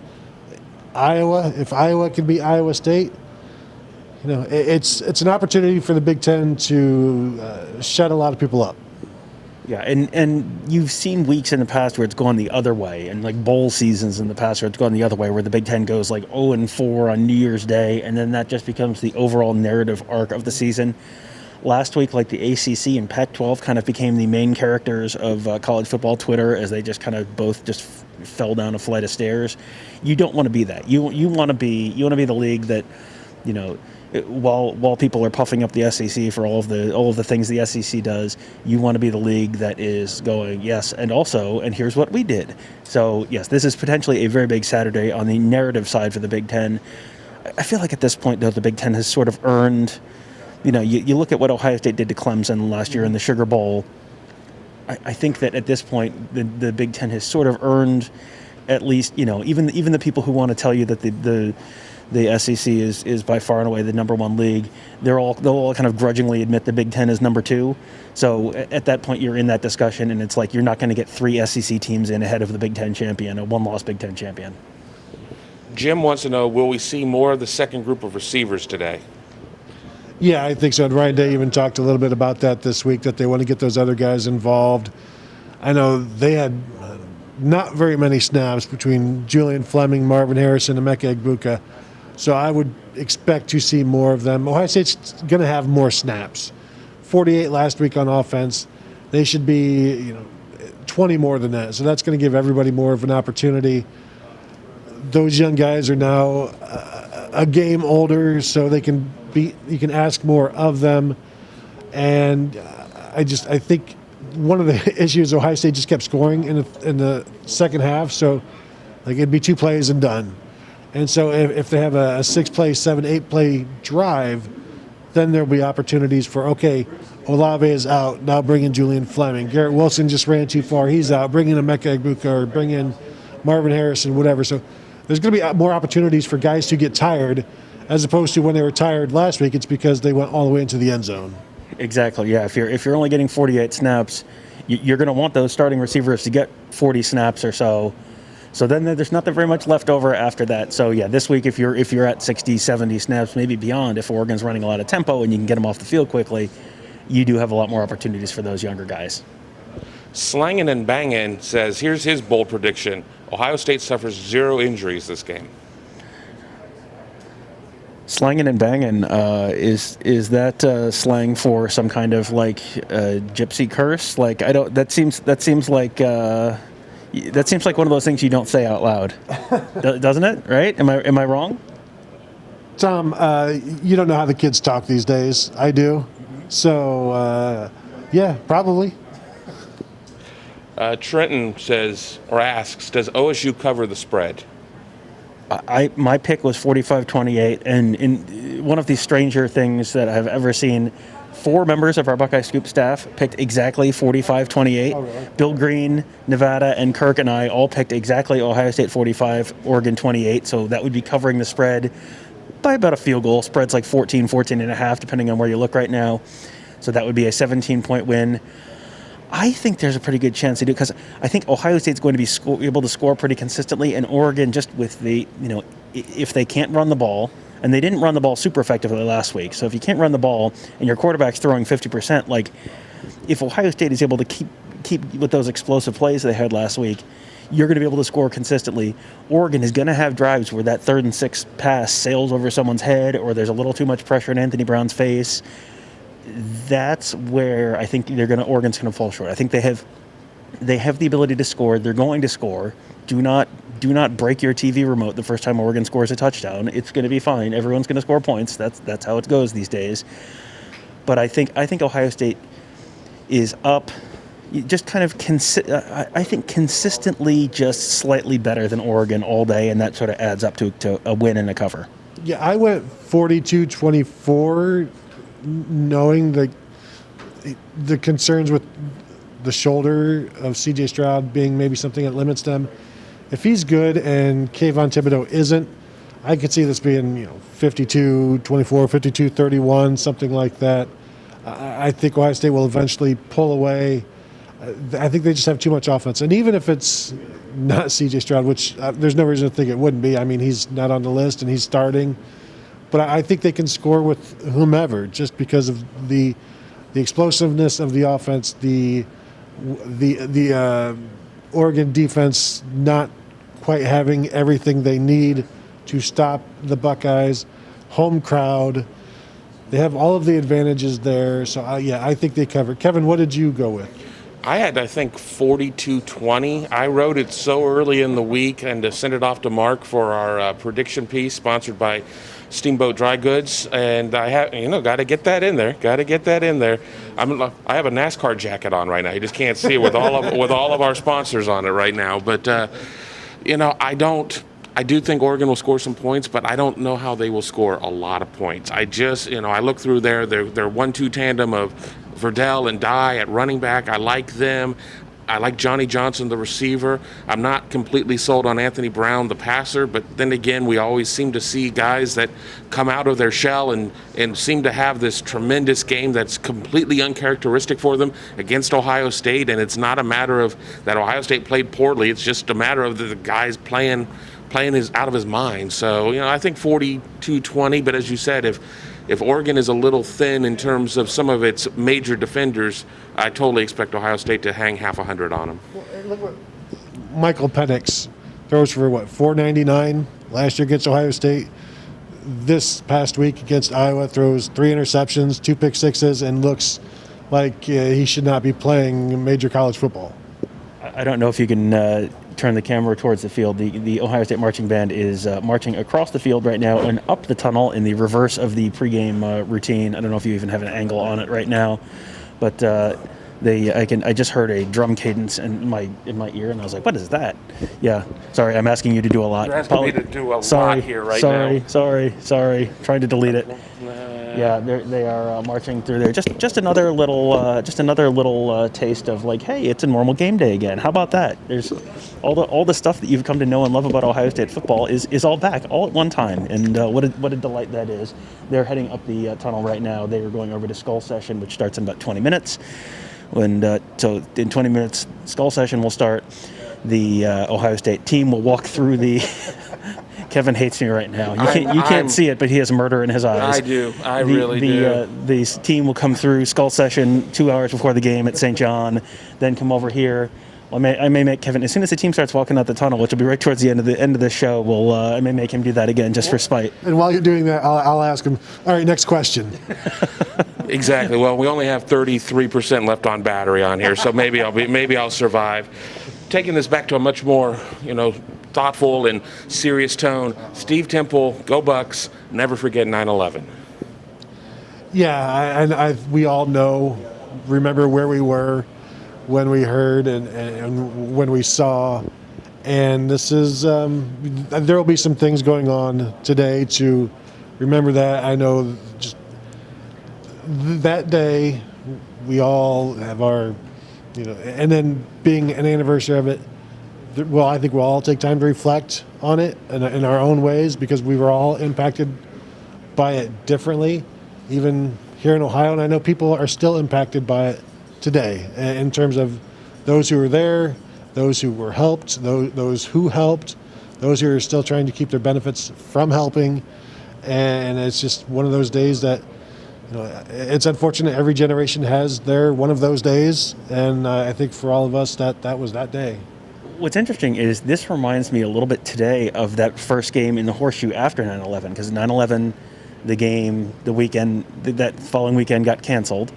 B: Iowa, if Iowa can beat Iowa State, it's an opportunity for the Big Ten to shut a lot of people up.
A: Yeah, and you've seen weeks in the past where it's gone the other way, and like bowl seasons in the past where it's gone the other way, where the Big Ten goes like 0-4 on New Year's Day, and then that just becomes the overall narrative arc of the season. Last week, like the ACC and Pac-12 kind of became the main characters of college football Twitter, as they just kind of both just fell down a flight of stairs. You don't want to be that. You want to be the league that, while people are puffing up the SEC for all of the things the SEC does, you want to be the league that is going, yes, and here's what we did. So yes, this is potentially a very big Saturday on the narrative side for the Big Ten. I feel like at this point, though, the Big Ten has sort of earned. You look at what Ohio State did to Clemson last year in the Sugar Bowl. I think that at this point, the Big Ten has sort of earned, at least, even the people who want to tell you that the SEC is by far and away the number one league, they'll all kind of grudgingly admit the Big Ten is number two. So at that point, you're in that discussion, and it's like you're not going to get three SEC teams in ahead of the Big Ten champion, a one-loss Big Ten champion.
C: Jim wants to know, will we see more of the second group of receivers today?
B: Yeah, I think so. And Ryan Day even talked a little bit about that this week, that they want to get those other guys involved. I know they had not very many snaps between Julian Fleming, Marvin Harrison, and Emeka Egbuka. So I would expect to see more of them. Ohio State's going to have more snaps. 48 last week on offense. They should be 20 more than that. So that's going to give everybody more of an opportunity. Those young guys are now a game older, so you can ask more of them. And I think one of the issues, Ohio State just kept scoring in the second half, so it'd be 2 plays and done. And so if they have a 6-play, 7, 8-play drive, then there'll be opportunities for, okay, Olave is out, now bring in Julian Fleming. Garrett Wilson just ran too far, he's out. Bring in Emeka Egbuka or bring in Marvin Harrison, whatever. So there's going to be more opportunities for guys to get tired, as opposed to when they were tired last week, it's because they went all the way into the end zone.
A: Exactly, yeah. If you're only getting 48 snaps, you're going to want those starting receivers to get 40 snaps or so. So then there's not very much left over after that. So yeah, this week if you're at 60, 70 snaps, maybe beyond, if Oregon's running a lot of tempo and you can get them off the field quickly, you do have a lot more opportunities for those younger guys.
C: Slangin' and Bangin' says, here's his bold prediction. Ohio State suffers 0 injuries this game.
A: Slangin' and bangin', is that slang for some kind of gypsy curse? That seems like one of those things you don't say out loud, doesn't it? Right? Am I wrong?
B: Tom, you don't know how the kids talk these days. I do. So, yeah, probably.
C: Trenton says, or asks, does OSU cover the spread?
A: My pick was 45-28, and in one of the stranger things that I've ever seen, 4 members of our BuckeyeScoop staff picked exactly 45-28.
B: Oh, really?
A: Bill Green, Nevada, and Kirk and I all picked exactly Ohio State 45, Oregon 28, so that would be covering the spread by about a field goal. Spread's like 14 and a half, depending on where you look right now. So that would be a 17-point win. I think there's a pretty good chance they do, because I think Ohio State's going to be able to score pretty consistently, and Oregon, just with the, if they can't run the ball, and they didn't run the ball super effectively last week, so if you can't run the ball and your quarterback's throwing 50%, if Ohio State is able to keep with those explosive plays they had last week, you're going to be able to score consistently. Oregon is going to have drives where that 3rd and 6 pass sails over someone's head, or there's a little too much pressure in Anthony Brown's face. That's where I think Oregon's going to fall short. I think they have They have the ability to score. They're going to score. Do not break your TV remote the first time Oregon scores a touchdown. It's going to be fine. Everyone's going to score points. That's how it goes these days. But I think Ohio State is up, just kind of I think consistently just slightly better than Oregon all day, and that sort of adds up to a win and a cover.
B: Yeah, I went 42-24, knowing the concerns with the shoulder of C.J. Stroud being maybe something that limits them. If he's good and Kayvon Thibodeau isn't, I could see this being 52-24, 52-31, something like that. I think Ohio State will eventually pull away. I think they just have too much offense. And even if it's not C.J. Stroud, which there's no reason to think it wouldn't be. I mean, he's not on the list and he's starting. But I think they can score with whomever just because of the explosiveness of the offense, the Oregon defense not quite having everything they need to stop the Buckeyes, home crowd. They have all of the advantages there. So, I think they cover. Kevin, what did you go with?
C: I had, I think, 42-20. I wrote it so early in the week and to send it off to Mark for our prediction piece sponsored by Steamboat Dry Goods, and I have, got to get that in there. I have a NASCAR jacket on right now. You just can't see it with all of our sponsors on it right now. But I do think Oregon will score some points, but I don't know how they will score a lot of points. I just, I look through their 1-2 tandem of Verdell and Dye at running back. I like them. I like Johnny Johnson, the receiver. I'm not completely sold on Anthony Brown, the passer, but then again, we always seem to see guys that come out of their shell and seem to have this tremendous game that's completely uncharacteristic for them against Ohio State, and it's not a matter of that Ohio State played poorly. It's just a matter of the guys playing out of his mind. So, I think 42-20, but as you said, if Oregon is a little thin in terms of some of its major defenders, I totally expect Ohio State to hang half 100 on them.
B: Well, look what Michael Penix throws for, $499 last year against Ohio State. This past week against Iowa, throws 3 interceptions, 2 pick sixes, and looks like he should not be playing major college football.
A: I don't know if you can turn the camera towards the field. The Ohio State marching band is marching across the field right now and up the tunnel in the reverse of the pregame routine. I don't know if you even have an angle on it right now, but I just heard a drum cadence in my ear, and I was like, "What is that?" Yeah, sorry, I'm asking you to do a lot.
C: You're asking me to do a lot here right now.
A: Sorry. Trying to delete it. Yeah, they are marching through there. Just another little taste of like, hey, it's a normal game day again. How about that? There's all the stuff that you've come to know and love about Ohio State football is all back all at one time, and what a delight that is. They're heading up the tunnel right now. They are going over to Skull Session, which starts in about 20 minutes. And so in 20 minutes, Skull Session will start. The Ohio State team will walk through the. Kevin hates me right now. You can't see it, but he has murder in his eyes.
C: I do. I really do.
A: The team will come through Skull Session 2 hours before the game at St. John, then come over here. I may make Kevin, as soon as the team starts walking out the tunnel, which will be right towards the end of the show, I may make him do that again just for spite.
B: And while you're doing that, I'll ask him. All right, next question.
C: Exactly. Well, we only have 33% left on battery on here, so maybe I'll survive. Taking this back to a much more, thoughtful and serious tone. Steve Temple, go Bucks, never forget 9/11.
B: Yeah, we all remember where we were when we heard and when we saw. And this is, there will be some things going on today to remember that. I know just that day we all have our, and then being an anniversary of it, well, I think we'll all take time to reflect on it in our own ways because we were all impacted by it differently, even here in Ohio. And I know people are still impacted by it today in terms of those who were there, those who were helped, those who helped, those who are still trying to keep their benefits from helping. And it's just one of those days that, it's unfortunate every generation has one of those days. And I think for all of us, that was that day.
A: What's interesting is this reminds me a little bit today of that first game in the Horseshoe after 9/11, because 9/11, the game, the weekend, that following weekend got canceled.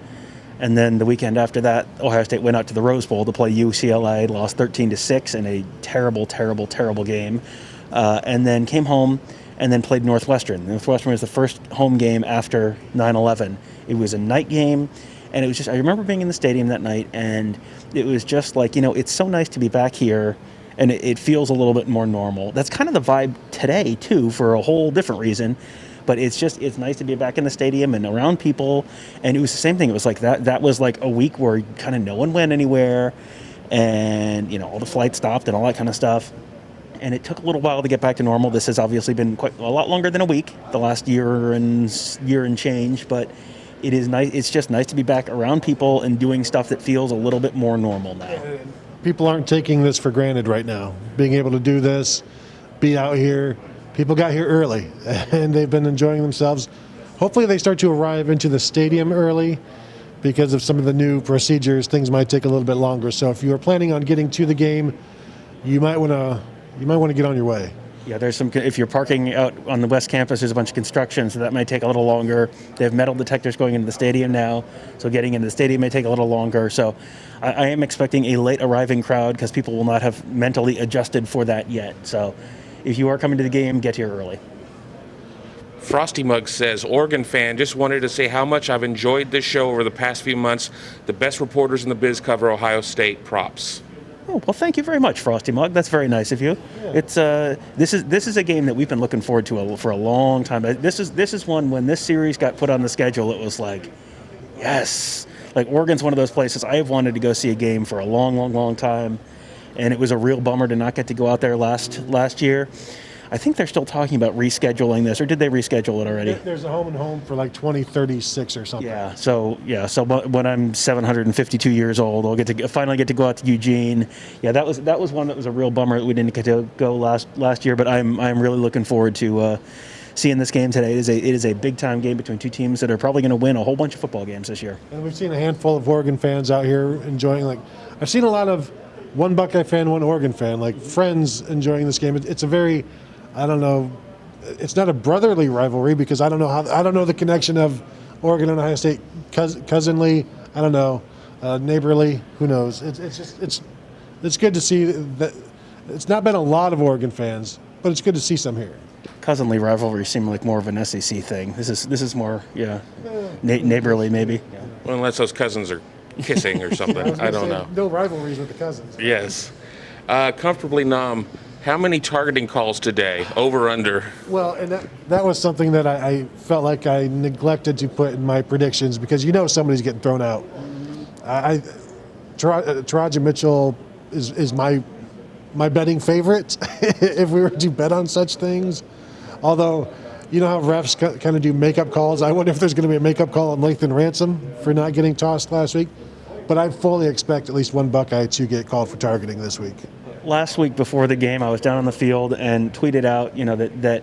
A: And then the weekend after that, Ohio State went out to the Rose Bowl to play UCLA, lost 13-6 in a terrible, terrible, terrible game, and then came home and then played Northwestern. Northwestern was the first home game after 9/11. It was a night game, and it was just, I remember being in the stadium that night, and it was just like, it's so nice to be back here, and it feels a little bit more normal. That's kind of the vibe today, too, for a whole different reason. But it's nice to be back in the stadium and around people. And it was the same thing. It was like that was like a week where kind of no one went anywhere. And, all the flights stopped and all that kind of stuff. And it took a little while to get back to normal. This has obviously been quite a lot longer than a week, the last year and change. But it is nice. It's just nice to be back around people and doing stuff that feels a little bit more normal now.
B: People aren't taking this for granted right now. Being able to do this, be out here. People got here early, and they've been enjoying themselves. Hopefully they start to arrive into the stadium early because of some of the new procedures. Things might take a little bit longer. So if you are planning on getting to the game, you might want to get on your way.
A: Yeah, there's some. If you're parking out on the West Campus, there's a bunch of construction, so that might take a little longer. They have metal detectors going into the stadium now, so getting into the stadium may take a little longer. So I am expecting a late arriving crowd because people will not have mentally adjusted for that yet. So if you are coming to the game, get here early.
C: Frosty Mug says, Oregon fan, just wanted to say how much I've enjoyed this show over the past few months. The best reporters in the biz cover Ohio State. Props.
A: Oh, well, thank you very much, Frosty Mug. That's very nice of you. Yeah. It's this is a game that we've been looking forward to for a long time. This is one, when this series got put on the schedule, it was like, yes. Like, Oregon's one of those places I have wanted to go see a game for a long, long, long time. And it was a real bummer to not get to go out there last year. I think they're still talking about rescheduling this, or did they reschedule it already?
B: There's a home and home for like 2036 or something.
A: Yeah. So when I'm 752 years old, I'll finally get to go out to Eugene. Yeah, that was one that was a real bummer that we didn't get to go last year. But I'm really looking forward to seeing this game today. It is a big time game between two teams that are probably going to win a whole bunch of football games this year.
B: And we've seen a handful of Oregon fans out here enjoying. Like, I've seen a lot of one Buckeye fan, one Oregon fan, like friends enjoying this game. It's a very, I don't know, it's not a brotherly rivalry because I don't know the connection of Oregon and Ohio State, cousinly, I don't know, neighborly, who knows. It's good to see that. It's not been a lot of Oregon fans, but it's good to see some here.
A: Cousinly rivalries seem like more of an SEC thing. This is more, neighborly maybe. Yeah.
C: Well, unless those cousins are kissing or something. I don't know.
B: No rivalries with the cousins.
C: Yes. Comfortably numb. How many targeting calls today? Over, under?
B: Well, and that was something that I felt like I neglected to put in my predictions because somebody's getting thrown out. Taraja Mitchell is my betting favorite if we were to bet on such things. Although, how refs kind of do makeup calls. I wonder if there's going to be a makeup call on Lathan Ransom for not getting tossed last week. But I fully expect at least one Buckeye to get called for targeting this week.
A: Last week before the game, I was down on the field and tweeted out, that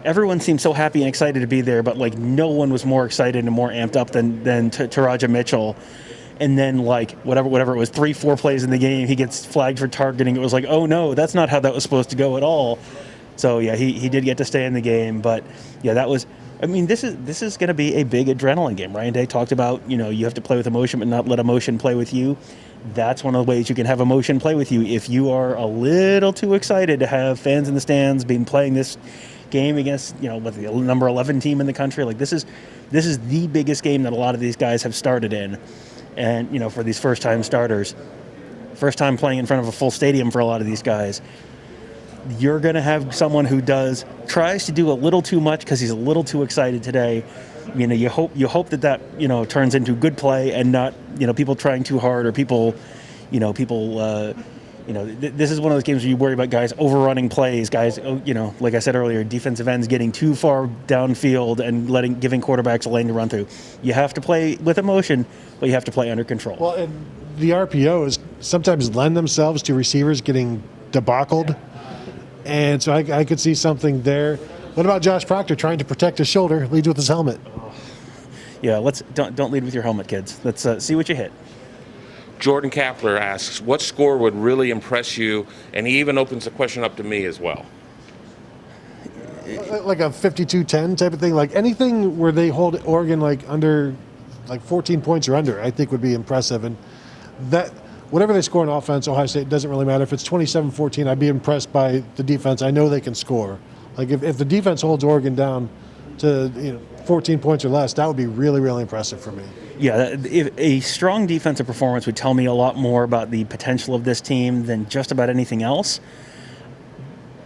A: everyone seemed so happy and excited to be there, but like no one was more excited and more amped up than Taraja Mitchell. And then like whatever it was, 3-4 plays in the game, he gets flagged for targeting. It was like, oh no, that's not how that was supposed to go at all. So yeah, he did get to stay in the game, but yeah, that was. I mean, this is going to be a big adrenaline game. Ryan Day talked about, you have to play with emotion, but not let emotion play with you. That's one of the ways you can have emotion play with you. If you are a little too excited to have fans in the stands playing this game against, with the number 11 team in the country, like this is the biggest game that a lot of these guys have started in. And, for these first-time starters, first time playing in front of a full stadium for a lot of these guys, you're going to have someone who tries to do a little too much because he's a little too excited today. You hope that turns into good play and not, people trying too hard or people. This is one of those games where you worry about guys overrunning plays, guys, like I said earlier, defensive ends getting too far downfield and giving quarterbacks a lane to run through. You have to play with emotion, but you have to play under control.
B: Well, and the RPOs sometimes lend themselves to receivers getting debacled. And so I could see something there. What about Josh Proctor trying to protect his shoulder, leads with his helmet?
A: Yeah, don't lead with your helmet, kids. Let's see what you hit.
C: Jordan Kapler asks, what score would really impress you? And he even opens the question up to me as well.
B: Like a 52-10 type of thing? Like anything where they hold Oregon like under like 14 points or under, I think would be impressive. And that whatever they score on offense, Ohio State, doesn't really matter. If it's 27-14, I'd be impressed by the defense. I know they can score. Like if the defense holds Oregon down to 14 points or less, that would be really, really impressive for me.
A: Yeah, if a strong defensive performance would tell me a lot more about the potential of this team than just about anything else.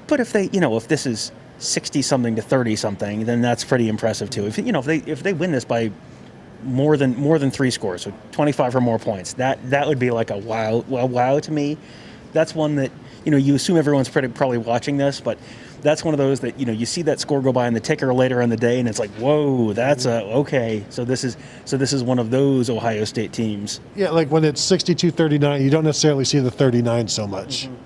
A: But if they, if this is 60-something to 30-something, then that's pretty impressive too. If they win this by more than 3 scores, so 25 or more points, that would be like a wow to me. That's one that you assume everyone's probably watching this, but that's one of those that you see that score go by on the ticker later in the day, and it's like, whoa, that's okay. So this is one of those Ohio State teams.
B: Yeah, like when it's 62-39, you don't necessarily see the 39 so much.
A: Mm-hmm.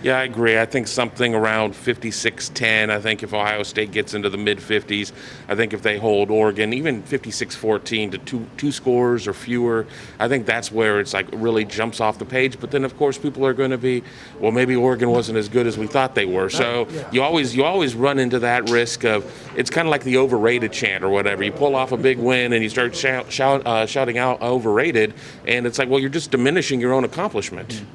C: Yeah, I agree. I think something around 56-10. I think if Ohio State gets into the mid-50s, I think if they hold Oregon, even 56-14 to two scores or fewer, I think that's where it's like really jumps off the page. But then, of course, people are going to be, well, maybe Oregon wasn't as good as we thought they were. So you always run into that risk of, it's kind of like the overrated chant or whatever. You pull off a big win and you start shouting out overrated, and it's like, well, you're just diminishing your own accomplishment.
A: Mm-hmm.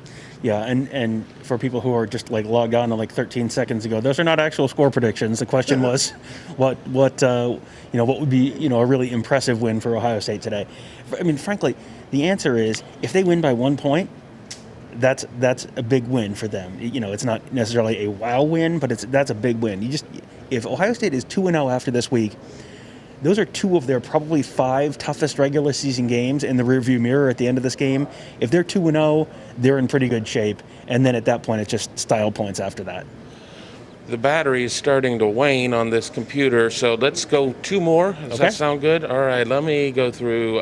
A: Yeah, and for people who are just like logged on to like 13 seconds ago, those are not actual score predictions. The question was, what would be a really impressive win for Ohio State today? I mean, frankly, the answer is if they win by 1 point, that's a big win for them. It's not necessarily a wow win, but that's a big win. If Ohio State is 2-0 after this week, those are 2 of their probably 5 toughest regular season games in the rearview mirror at the end of this game. If they're 2-0, they're in pretty good shape. And then at that point, it's just style points after that.
C: The battery is starting to wane on this computer, so let's go 2 more. Does that sound good? All right, let me go through.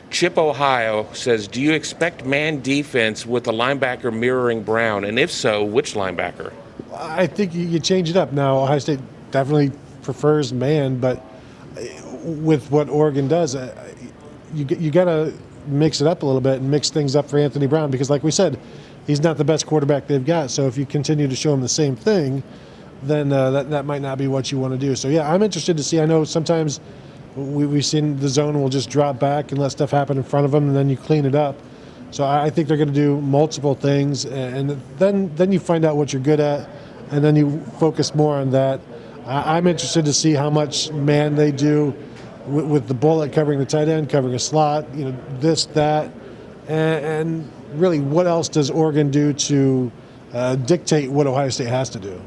C: Chip, Ohio says, do you expect man defense with a linebacker mirroring Brown? And if so, which linebacker?
B: I think you change it up now. Ohio State definitely prefers man, but with what Oregon does, you got to mix it up a little bit and mix things up for Anthony Brown, because like we said, he's not the best quarterback they've got. So if you continue to show him the same thing, then that might not be what you want to do. So yeah, I'm interested to see. I know sometimes we've seen the zone will just drop back and let stuff happen in front of them, and then you clean it up. So I think they're going to do multiple things, and then you find out what you're good at, and then you focus more on that. I'm interested to see how much man they do with the bullet covering the tight end, covering a slot, this, that, and really what else does Oregon do to dictate what Ohio State has to do?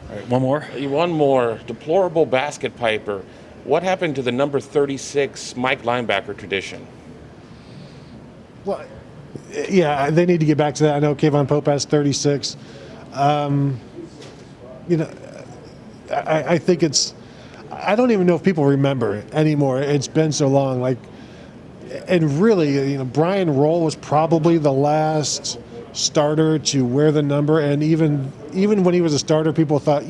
A: All right, one more.
C: One more. Deplorable basket piper. What happened to the number 36 Mike linebacker tradition?
B: Well, yeah, they need to get back to that. I know Kayvon Pope has 36. I think I don't even know if people remember it anymore. It's been so long. And really, Brian Roll was probably the last starter to wear the number. And even when he was a starter, people thought,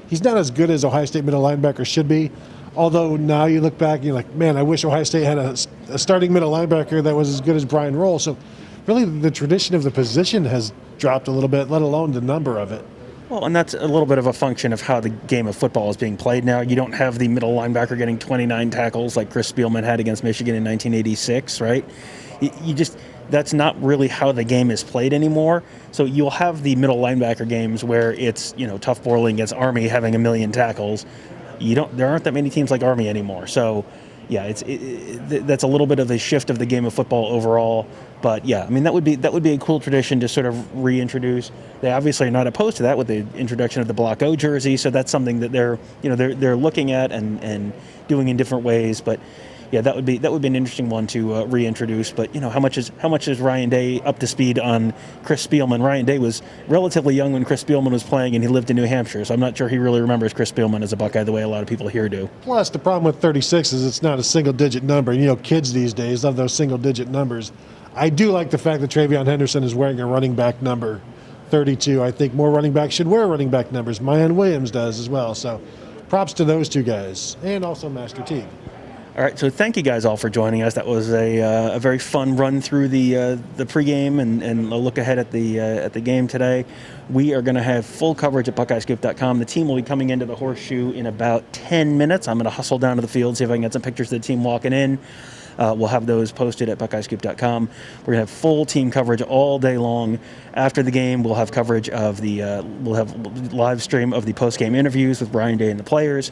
B: he's not as good as Ohio State middle linebacker should be. Although now you look back and you're like, man, I wish Ohio State had a starting middle linebacker that was as good as Brian Roll. So really the tradition of the position has dropped a little bit, let alone the number of it.
A: Well, and that's a little bit of a function of how the game of football is being played now. You don't have the middle linebacker getting 29 tackles like Chris Spielman had against Michigan in 1986, right? That's not really how the game is played anymore. So you'll have the middle linebacker games where it's, Tough Borling against Army having 1 million tackles. There aren't that many teams like Army anymore. So yeah, that's a little bit of a shift of the game of football overall. But yeah, I mean that would be a cool tradition to sort of reintroduce. They obviously are not opposed to that with the introduction of the Block O jersey. So that's something that they're looking at and doing in different ways. But yeah, that would be an interesting one to reintroduce. But how much is Ryan Day up to speed on Chris Spielman? Ryan Day was relatively young when Chris Spielman was playing, and he lived in New Hampshire, so I'm not sure he really remembers Chris Spielman as a Buckeye the way a lot of people here do.
B: Plus, the problem with 36 is it's not a single-digit number. Kids these days love those single-digit numbers. I do like the fact that Travion Henderson is wearing a running back number 32. I think more running backs should wear running back numbers. Mayan Williams does as well. So props to those two guys, and also Master Teague.
A: All right, so thank you guys all for joining us. That was a very fun run through the pregame and a look ahead at the game today. We are going to have full coverage at BuckeyeScoop.com. The team will be coming into the Horseshoe in about 10 minutes. I'm going to hustle down to the field, see if I can get some pictures of the team walking in. We'll have those posted at BuckeyeScoop.com. We're going to have full team coverage all day long. After the game, we'll have coverage of we'll have live stream of the post-game interviews with Brian Day and the players.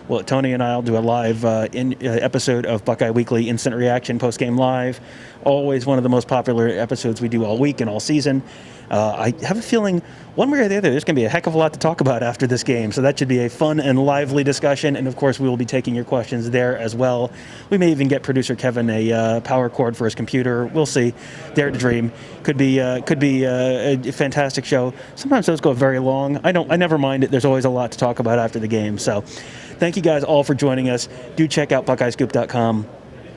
A: Well, Tony and I will do a live episode of Buckeye Weekly Instant Reaction Post-Game Live. Always one of the most popular episodes we do all week and all season. I have a feeling one way or the other there's going to be a heck of a lot to talk about after this game, so that should be a fun and lively discussion. And, of course, we will be taking your questions there as well. We may even get producer Kevin a power cord for his computer. We'll see. Dare to dream. Could be a fantastic show. Sometimes those go very long. I never mind it. There's always a lot to talk about after the game. So thank you guys all for joining us. Do check out BuckeyeScoop.com.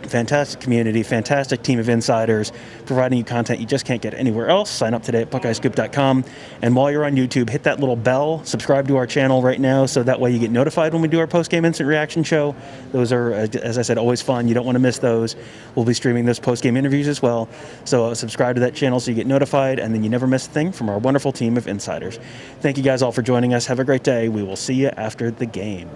A: Fantastic community, fantastic team of insiders, providing you content you just can't get anywhere else. Sign up today at BuckeyeScoop.com. And while you're on YouTube, hit that little bell. Subscribe to our channel right now so that way you get notified when we do our post-game instant reaction show. Those are, as I said, always fun. You don't want to miss those. We'll be streaming those post-game interviews as well. So subscribe to that channel so you get notified, and then you never miss a thing from our wonderful team of insiders. Thank you guys all for joining us. Have a great day. We will see you after the game.